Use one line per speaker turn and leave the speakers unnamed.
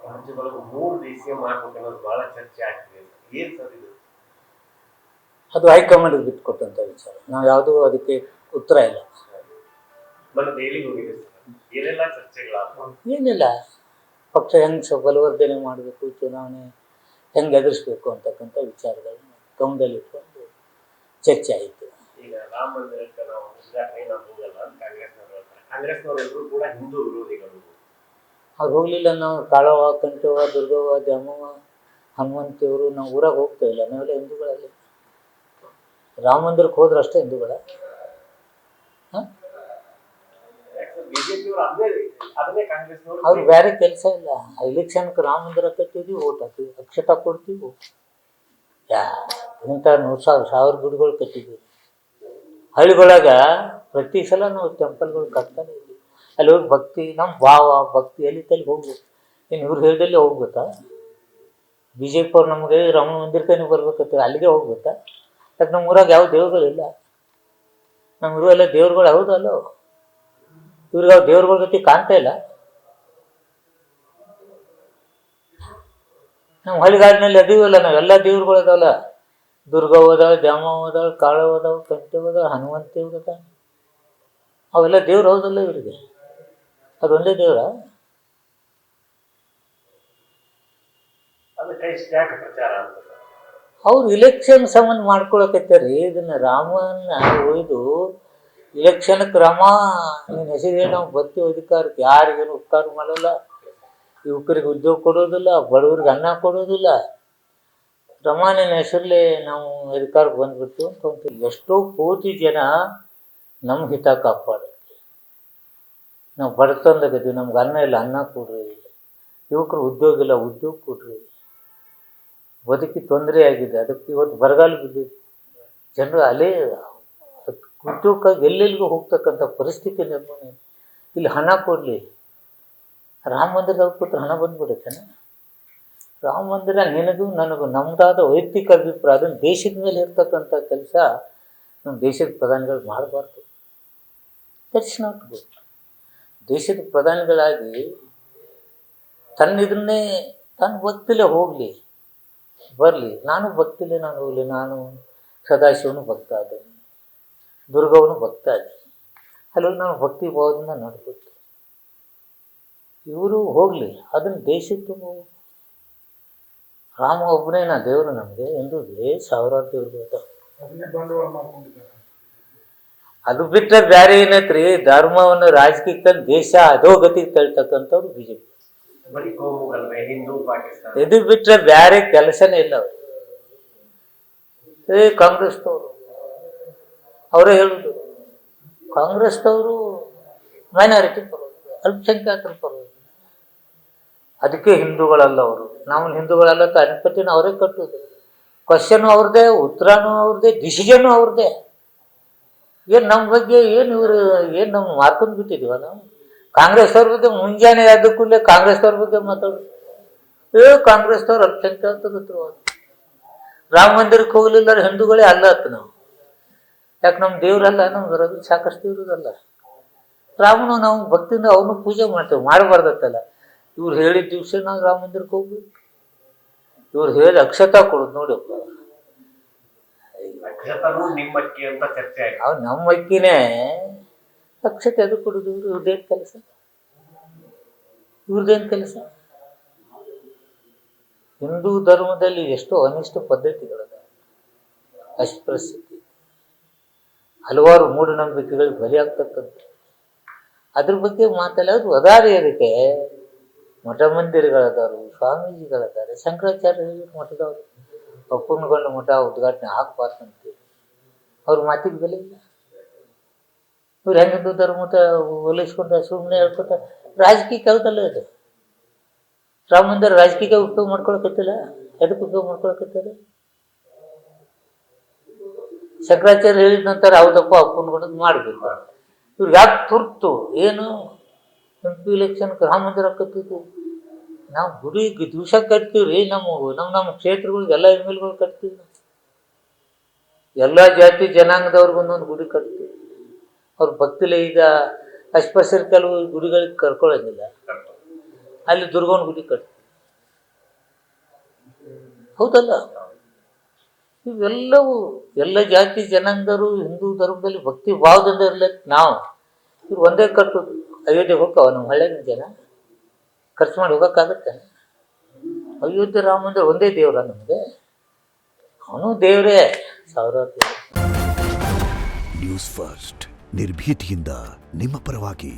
ರಾಜ್ಯದೊಳಗೆ 3 DCM ಮಾಡ್ಬೇಕು ಅನ್ನೋದು ಬಹಳ ಚರ್ಚೆ ಆಗ್ತಿದೆ. ಏನ್ ಸರ್ ಇದು?
ಅದು ಹೈಕಮಾಂಡ್ಗೆ ಬಿಟ್ಟುಕೊಟ್ಟಂಥ ವಿಚಾರ. ನಾವು ಯಾವುದೂ ಅದಕ್ಕೆ ಉತ್ತರ ಇಲ್ಲ.
మన ದೆಹಲಿಗೆ ಹೋಗಿದೆ ಸರ್, ಏನೆಲ್ಲ ಚರ್ಚೆಗಳಾಗ್ತವೆ?
ಏನಿಲ್ಲ, ಪಕ್ಷ ಹೆಂಗೆ ಬಲವರ್ಧನೆ ಮಾಡಬೇಕು, ಚುನಾವಣೆ ಹೆಂಗೆ ಎದುರಿಸ್ಬೇಕು ಅಂತಕ್ಕಂಥ ವಿಚಾರಗಳನ್ನ ಗಮನದಲ್ಲಿಟ್ಕೊಂಡು ಚರ್ಚೆ ಆಯಿತು.
ಈಗ ರಾಮ ಮಂದಿರಕ್ಕೆ ನಾವು ಉದ್ಘಾಟನೆ ನಾವು ಹೋಗಲ್ಲ ಅಂತ ಕಾಂಗ್ರೆಸ್ನವರು ಹೇಳ್ತಾರೆ. ಕಾಂಗ್ರೆಸ್ನವರೆಲ್ಲರೂ ಕೂಡ ಹಿಂದೂ ವಿರೋಧಿಗಳು.
ಅವ್ರು ಹೋಗಲಿಲ್ಲ, ನಾವು ತಾಳವ, ಕಂಠವ, ದುರ್ಗವ್ವ, ದ್ಯಾಮವ್ವ, ಹನುಮಂತಿಯವರು ನಾವು ಊರಾಗ ಹೋಗ್ತಾ ಇಲ್ಲ. ನಾವೆಲ್ಲ ಹಿಂದೂಗಳಲ್ಲಿ. ರಾಮ ಮಂದಿರಕ್ಕೆ ಹೋದ್ರೆ ಅಷ್ಟೇ ಹಿಂದೂಗಳ. ಅವ್ರು ಬೇರೆ ಕೆಲಸ ಇಲ್ಲ. ಎಲೆಕ್ಷನ್ಗೆ ರಾಮ ಮಂದಿರ ಕಟ್ಟಿದ್ವಿ, ಓಟ್ ಹಾಕ್ತೀವಿ, ಅಕ್ಷತ ಕೊಡ್ತೀವಿ. ಇಂಥ 100,000 ಗುಡಿಗಳು ಕಟ್ಟಿದ್ದೀವಿ. ಹಳ್ಳಿಗೊಳಗ ಪ್ರತಿ ಸಲ ನಾವು ಟೆಂಪಲ್ಗಳು ಕಟ್ತಾನೆ ಇದ್ವಿ. ಅಲ್ಲಿ ಹೋಗಿ ಭಕ್ತಿ, ನಮ್ಮ ಭಾವ ಭಕ್ತಿ ಎಲ್ಲಿ ತಲೆ ಹೋಗ್ಬೇಕು. ಇನ್ನು ಇವ್ರು ಹೇಳ್ದಲ್ಲಿ ಹೋಗ್ಬೇಕಾ? BJP ಅವ್ರು ನಮಗೆ ರಾಮ ಮಂದಿರಕ್ಕೆ ಬರ್ಬೇಕಂತ ಅಲ್ಲಿಗೆ ಹೋಗ್ಬೇಕಾ? ಯಾಕೆ ನಮ್ಮ ಊರಾಗ ಯಾವ ದೇವ್ರುಗಳಿಲ್ಲ. ನಮ್ಮ ಊರೆಲ್ಲ ದೇವ್ರುಗಳು ಹೌದಲ್ಲ. ಇವ್ರಿಗೆ ಯಾವ ದೇವ್ರುಗಳ ಗತಿ ಕಾಣ್ತಾ ಇಲ್ಲ. ನಮ್ಮ ಹಳ್ಳಿಗಾಡಿನಲ್ಲಿ ಅದೀವಲ್ಲ, ನಾವೆಲ್ಲ ದೇವ್ರುಗಳು ಅದಾವಲ್ಲ. ದುರ್ಗವ್ವ ಅದಾವ, ದ್ಯಾಮವ್ವ ಅದಾವ, ಕಾಳವ್ವ ಅದಾವ, ಕಂಠವ್ವ ಅದಾವ, ಹನುಮಂತಿಯವ್ರು ಅದಾವ. ಅವೆಲ್ಲ ದೇವ್ರು ಹೌದಲ್ಲ ಇವರಿಗೆ. ಅದೊಂದೇ ದೇವ್ರ? ಅವ್ರು ಇಲೆಕ್ಷನ್ ಸಂಬಂಧ ಮಾಡ್ಕೊಳಕತ್ತಾರಿ. ಇದನ್ನ ರಾಮನ್ನ ಒಯ್ದು ಇಲೆಕ್ಷನ್ಗೆ ರಾಮ ನಿನ್ನ ಹೆಸರು ಹೇಳಿ ನಾವು ಬರ್ತೀವಿ ಅಧಿಕಾರಕ್ಕೆ. ಯಾರಿಗೇನು ಉಪಕಾರ ಮಾಡಲ್ಲ, ಯುವಕರಿಗೆ ಉದ್ಯೋಗ ಕೊಡೋದಿಲ್ಲ, ಬಡವ್ರಿಗೆ ಅನ್ನ ಕೊಡೋದಿಲ್ಲ. ರಮಾನಿನ ಹೆಸರಲ್ಲೇ ನಾವು ಅಧಿಕಾರಕ್ಕೆ ಬಂದ್ಬಿಟ್ಟು ಅಂತ ಅಂತೀವಿ. ಎಷ್ಟೋ ಕೋಟಿ ಜನ ನಮ್ಮ ಹಿತ ಕಾಪಾಡುತ್ತೆ. ನಾವು ಬಡತನದಾಗದ್ವಿ, ನಮ್ಗೆ ಅನ್ನ ಇಲ್ಲ, ಅನ್ನ ಕೊಡ್ರಿ. ಯುವಕರು ಉದ್ಯೋಗ ಇಲ್ಲ, ಉದ್ಯೋಗ ಕೊಡ್ರಿ. ಬದುಕಿ ತೊಂದರೆ ಆಗಿದೆ, ಅದಕ್ಕೆ ಇವತ್ತು ಬರಗಾಲ ಬಿದ್ದಿದೆ. ಜನರು ಅಲ್ಲೇ ಉದ್ಯೋಗಕ್ಕಾಗಿ ಎಲ್ಲೆಲ್ಲಿಗೂ ಹೋಗ್ತಕ್ಕಂಥ ಪರಿಸ್ಥಿತಿ ನಿರ್ಮಾಣ. ಇಲ್ಲಿ ಹಣ ಕೊಡಲಿ, ರಾಮ ಮಂದಿರದಾಗ ಕೂತ್ರೆ ಹಣ ಬಂದ್ಬಿಡುತ್ತೇನೆ. ರಾಮ ಮಂದಿರ ನಿನಗೂ ನನಗೂ ನಮ್ಮದಾದ ವೈಯಕ್ತಿಕ ಅಭಿಪ್ರಾಯ. ಅದನ್ನು ದೇಶದ ಮೇಲೆ ಇರ್ತಕ್ಕಂಥ ಕೆಲಸ ನಮ್ಮ ದೇಶದ ಪ್ರಧಾನಿಗಳು ಮಾಡಬಾರ್ದು. That's not good. ದೇಶದ ಪ್ರಧಾನಿಗಳಾಗಿ ತನ್ನಿದನ್ನೇ ತನ್ನ ಭಕ್ತಿಲೇ ಹೋಗಲಿ ಬರಲಿ. ನಾನು ಭಕ್ತಿಲೇ ನಾನು ಹೋಗಲಿ. ನಾನು ಸದಾಶಿವನು ಭಕ್ತ ಆದೇನೆ, ದುರ್ಗವನು ಭಕ್ತ ಆದೇನೆ. ಅಲ್ಲಿ ನಾನು ಭಕ್ತಿ ಭಾವದಿಂದ ನಡ್ಕೊತೀನಿ. ಇವರು ಹೋಗಲಿ, ಅದನ್ನು ದೇಶಕ್ಕೆ ರಾಮ ಒಬ್ಬನೇ ನಾ ದೇವರು. ನಮಗೆ ಎಂದು ಸಾವಿರಾರು ದೇವ್ರು ಅದು ಬಿಟ್ಟರೆ ಬೇರೆ ಏನೈತ್ರಿ? ಧರ್ಮವನ್ನು ರಾಜಕೀಯಕ್ಕೆ ದೇಶ ಅಧೋಗತಿಗೆ ತಳ್ತಕ್ಕಂಥವ್ರು BJP. ಇದು ಬಿಟ್ಟರೆ ಬೇರೆ ಕೆಲಸನೇ ಇಲ್ಲ ಅವರು. ಕಾಂಗ್ರೆಸ್ನವರು ಅವರೇ ಹೇಳುದು, ಕಾಂಗ್ರೆಸ್ನವರು ಮೈನಾರಿಟಿ ಪರವಾಗಿ, ಅಲ್ಪಸಂಖ್ಯಾತರ ಪರವಾಗಿ. ಅದಕ್ಕೆ ಹಿಂದೂಗಳಲ್ಲ ಅವರು. ನಾವು ಹಿಂದೂಗಳಲ್ಲ ಅಂತ ಅನುಪತಿನ ಅವರೇ ಕಟ್ಟುದು. ಕ್ವಶನು ಅವ್ರದ್ದೇ, ಉತ್ತರನೂ ಅವ್ರದ್ದೇ, ಡಿಸಿಷನ್ನು ಅವ್ರದ್ದೇ. ಏನು ನಮ್ಮ ಬಗ್ಗೆ ಏನು ಇವರು ಏನು ನಮ್ಮ ಮಾರ್ಕೊಂಡು ಬಿಟ್ಟಿದ್ದೀವ ನಾವು? ಕಾಂಗ್ರೆಸ್ ಅವ್ರ ಬಗ್ಗೆ ಮುಂಜಾನೆ ಎದ್ದ ಕೂಡಲೇ ಕಾಂಗ್ರೆಸ್ನವ್ರ ಬಗ್ಗೆ ಮಾತಾಡೋದು. ಕಾಂಗ್ರೆಸ್ನವ್ರು ಅಲ್ಪಸಂಖ್ಯಾತರು ಹತ್ರ ರಾಮ ಮಂದಿರಕ್ಕೆ ಹೋಗಲಿಲ್ಲ ಹಿಂದೂಗಳೇ ಅಲ್ಲ ಹತ್ತು ನಾವು. ಯಾಕೆ ನಮ್ಮ ದೇವ್ರಲ್ಲ, ನಮ್ಗೆ ರವಿ ಸಾಕಷ್ಟು ದೇವ್ರದಲ್ಲ. ರಾಮನು ನಾವು ಭಕ್ತಿಯಿಂದ ಅವನು ಪೂಜೆ ಮಾಡ್ತೇವೆ, ಮಾಡಬಾರ್ದತ್ತಲ್ಲ. ಇವ್ರು ಹೇಳಿದ ದಿವಸ ನಾವು ರಾಮ ಮಂದಿರಕ್ಕೆ ಹೋಗ್ಬೇಕು. ಇವ್ರು ಹೇಳಿ ಅಕ್ಷತಾ ಕೊಡೋದು ನೋಡಪ್ಪ. ಅವ್ರು ನಮ್ಮ ಅಕ್ಕಿನೇ ಅಕ್ಷತೆ ಅದು ಕೊಡೋದು. ಇವ್ರದ್ದೇನು ಕೆಲಸ? ಇವ್ರದ್ದೇನು ಕೆಲಸ? ಹಿಂದೂ ಧರ್ಮದಲ್ಲಿ ಎಷ್ಟೋ ಅನಿಷ್ಟ ಪದ್ಧತಿಗಳದ, ಅಸ್ಪೃಶ್ಯತೆ, ಹಲವಾರು ಮೂಢನಂಬಿಕೆಗಳಿಗೆ ಬಲಿಯಾಗ್ತಕ್ಕಂಥ. ಅದ್ರ ಬಗ್ಗೆ ಮಾತಾಡೋದು ಅದಾರಿ. ಅದಕ್ಕೆ ಮಠ ಮಂದಿರಗಳದಾರು, ಸ್ವಾಮೀಜಿಗಳದಾರೆ. ಶಂಕರಾಚಾರ್ಯ ಮಠದವರು ಒಪ್ಪನಗೊಂಡ ಮಠ ಉದ್ಘಾಟನೆ ಆಗ್ಬಾರ್ದಂತೀವಿ. ಅವ್ರ ಮಾತಿಗೆ ಬೆಲೆ ಇಲ್ಲ. ಇವ್ರು ಹೆಂಗಿದ್ದು ಧರ್ಮದ ಹೋಲಿಸ್ಕೊಂಡ್ರೆ ಸುಮ್ಮನೆ ಹೇಳ್ಕೊತ ರಾಜಕೀಯ ಕಲ್ತಲ್ಲ ಇದು. ರಾಮ ಮಂದಿರ ರಾಜಕೀಯ ಉಪಯೋಗ ಮಾಡ್ಕೊಳಕತ್ತಿಲ್ಲ. ಎದಕ್ಕೆ ಉಪಯೋಗ ಮಾಡ್ಕೊಳಕತ್ತಿಲ್ಲ? ಶಂಕರಾಚಾರ್ಯ ಹೇಳಿದ ನಂತರ ಹೌದಪ್ಪ ಒಪ್ಪನ್ಗೊಂಡು ಮಾಡಬೇಕು. ಇವ್ರಿಗೆ ಯಾಕೆ ತುರ್ತು ಏನು? MP ಎಲೆಕ್ಷನ್ಗೆ ರಾಮ ಮಂದಿರ ಕಟ್ಟಿದ್ವಿ ನಾವು. ಗುಡಿ ದಿವಸ ಕಟ್ತೀವಿ ರೀ. ನಮ್ಮ ಕ್ಷೇತ್ರಗಳಿಗೆ ಎಲ್ಲ MLಗಳು ಕಟ್ತೀವಿ. ಎಲ್ಲ ಜಾತಿ ಜನಾಂಗದವ್ರಿಗೆ ಒಂದೊಂದು ಗುಡಿ ಕಟ್ತೀವಿ. ಅವ್ರ ಭಕ್ತಿಲೇ ಈಗ ಅಸ್ಪೃಶ್ಯರು ಕೆಲವು ಗುಡಿಗಳಿಗೆ ಕರ್ಕೊಳ್ಳೋದಿಲ್ಲ. ಅಲ್ಲಿ ದುರ್ಗವನ ಗುಡಿ ಕಟ್ತೀವಿ. ಹೌದಲ್ಲ? ಇವೆಲ್ಲವೂ ಎಲ್ಲ ಜಾತಿ ಜನಾಂಗರು ಹಿಂದೂ ಧರ್ಮದಲ್ಲಿ ಭಕ್ತಿ ಭಾವದಿಂದ ಇರ್ಲಿಕ್ಕೆ ನಾವು ಇವ್ರು ಒಂದೇ ಕಟ್ಟುದು. ಅಯೋಧ್ಯೆಗೆ ಹೋಗ್ತಾವ ನಮ್ಮ ಹಳ್ಳಿಯ ಜನ ಖರ್ಚು ಮಾಡಿ ಹೋಗೋಕ್ಕಾಗತ್ತೆ? ಅಯೋಧ್ಯೆ ರಾಮ ಮಂದಿರ ಒಂದೇ ದೇವ್ರ ನಮಗೆ? ಅವನು ದೇವರೇ ಸಾವಿರಾರು.
ನ್ಯೂಸ್ ಫಸ್ಟ್ ನಿರ್ಭೀತಿಯಿಂದ ನಿಮ್ಮ ಪರವಾಗಿ.